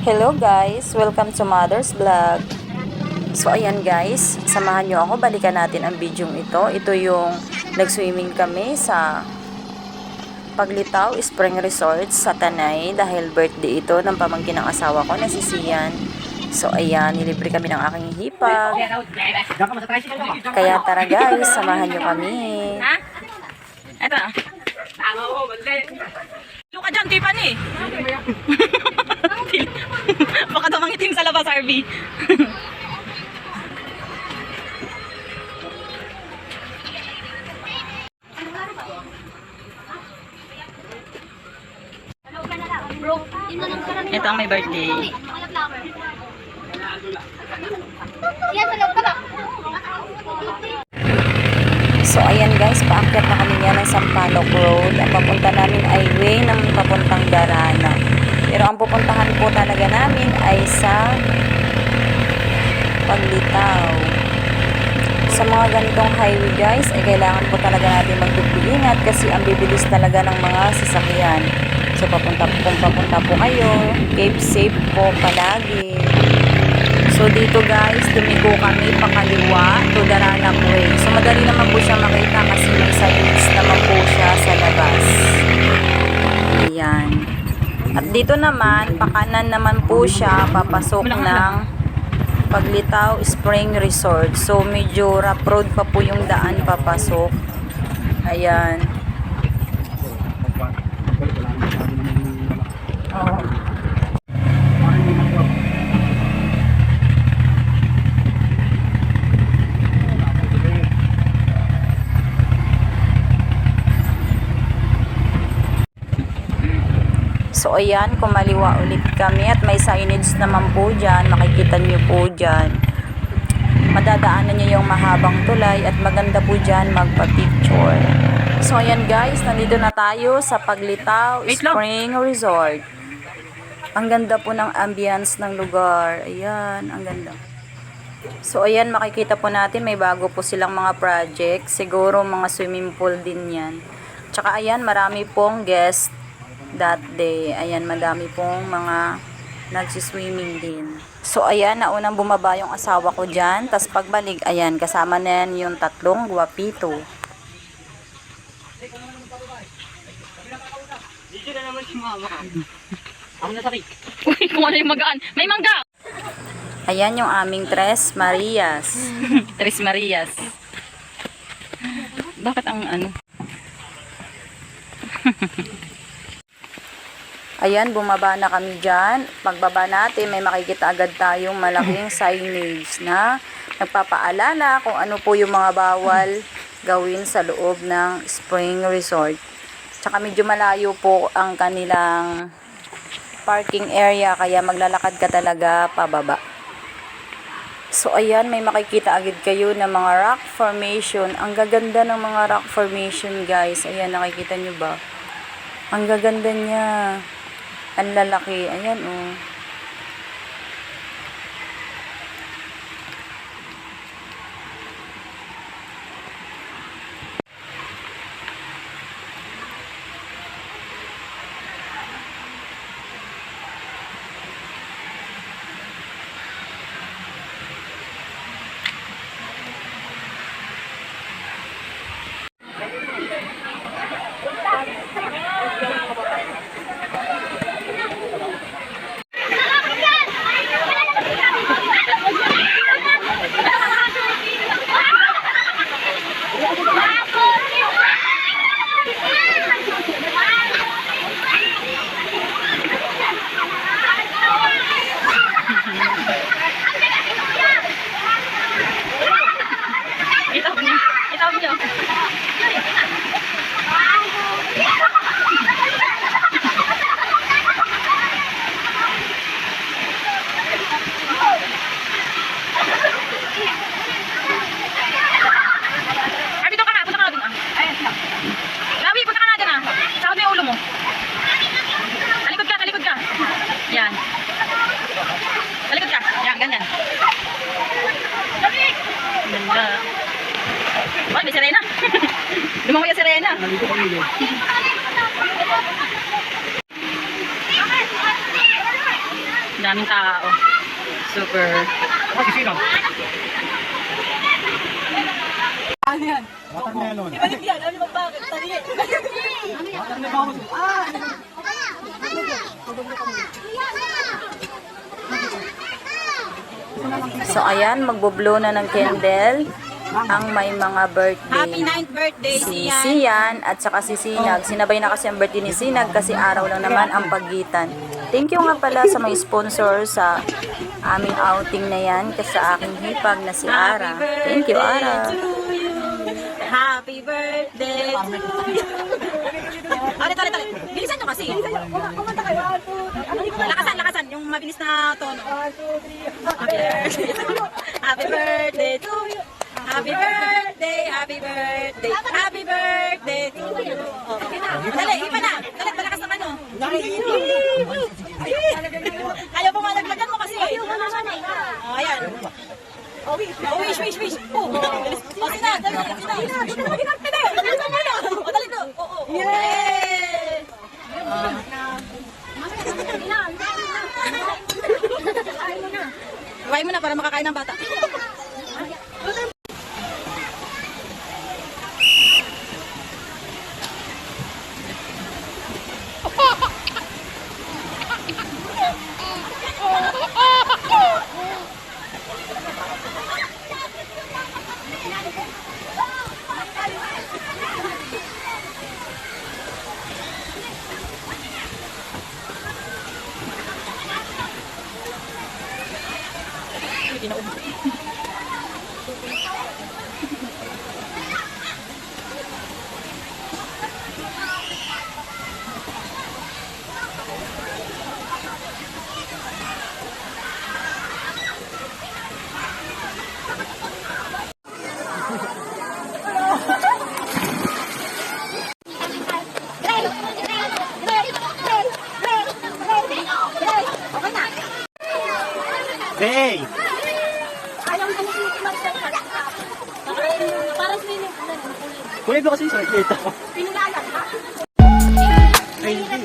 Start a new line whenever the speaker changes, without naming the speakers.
Hello guys, welcome to Mother's Vlog. So ayan guys, samahan nyo ako, balikan natin ang video ito. Ito yung nag-swimming kami sa Paglitaw Spring Resort sa Tanay dahil birthday ito ng pamangkin ng asawa ko na si Sian. So ayan, nilibre kami ng aking hipag. Kaya tara guys, samahan nyo kami.
Ha? Eto. Luka dyan, Tipan eh. Baka daw mangitim sa labas, RV. Ito ang may birthday.
So ayan guys, paakyat na kami niya ng Sampaloc Road. Ang papunta namin ay way ng papuntang Darana. Pero ang pupuntahan po talaga namin ay sa Paglitaw. Sa mga ganitong highway guys, ay kailangan po talaga natin magpag-ingat kasi ang bibilis talaga ng mga sasakyan. So kung papunta po kayo, keep safe po palagi. So dito guys, dumiko kami pakaliwa to Darana Way. So madali naman po siya makita kasi may signage naman po siya sa labas. Ayan. At dito naman, pakanan naman po siya papasok ng Paglitaw Spring Resort. So medyo rough road pa po yung daan papasok. Ayan. So ayan, kumaliwa ulit kami at may signage naman po dyan, makikita nyo po dyan. Madadaanan nyo yung mahabang tulay at maganda po dyan magpa-picture. So ayan guys, nandito na tayo sa Paglitaw Spring Resort. Ang ganda po ng ambience ng lugar. Ayan, ang ganda. So ayan, makikita po natin may bago po silang mga project. Siguro mga swimming pool din yan. Tsaka ayan, marami pong guests that day. Ayan, madami pong mga nagsiswimming din. So ayan, naunang bumaba yung asawa ko dyan. Tapos pagbalik, ayan, kasama na yan yung tatlong guwapito.
Dito na naman si mama. Ako na sabi. Uy, kung ano yung magaan. May mangga!
Ayan yung aming Tres Marias.
Tres Marias. Bakit ang ano?
Ayan, bumaba na kami dyan. Pagbaba natin, may makikita agad tayong malaking signage na nagpapaalala kung ano po yung mga bawal gawin sa loob ng Spring Resort. Tsaka medyo malayo po ang kanilang parking area, kaya maglalakad ka talaga pababa. So ayan, may makikita agad kayo ng mga rock formation. Ang gaganda ng mga rock formation guys. Ayan, nakikita nyo ba? Ang gaganda niya. Ang lalaki. Ayan, oh.
Itawag niyo. Ay, dito ka na. Punta ka na dun ah. Ayan lang. Lawi, punta ka na dun ah. Sakot mo yung ulo mo. Talikod ka, talikod ka. Yan. Talikod ka. Yan, ganyan. Ganda. Ay, may sirena. Lumangoy ang sirena.
Nandito kami doon.
Daming tao. Super.
Watermelon.
Ibalik yan. Alam niyo ba bakit? Tali.
Watermelon.
So ayan, magbo-blow na ng candle ang may mga birthday.
Happy 9th birthday,
Si
Sian.
Sian at saka si Sinag. Sinabay na kasi ang birthday ni Sinag kasi araw lang naman ang pagitan. Thank you nga pala sa mga sponsor sa aming outing na yan kasi sa aking hipag na si Ara. Thank you, Ara.
Happy birthday to you. Ulit. Bilisan nyo kasi. Kumanta kayo. Lakasan. Yung mabilis na tono. Happy birthday. Happy birthday to you. Happy birthday. Happy birthday. Happy birthday to you. Oh. Dali, iba na. Dali, malakas naman oh. Ayaw po malaglagan mo kasi. Oh, ayan. Oh, wish. Oh, sina. Dali. Oh, dali to. Oo. Yay! Iwain mo na para makakain ng bata.
Hey! Kunin mo kasi sa kita. Ay, hindi.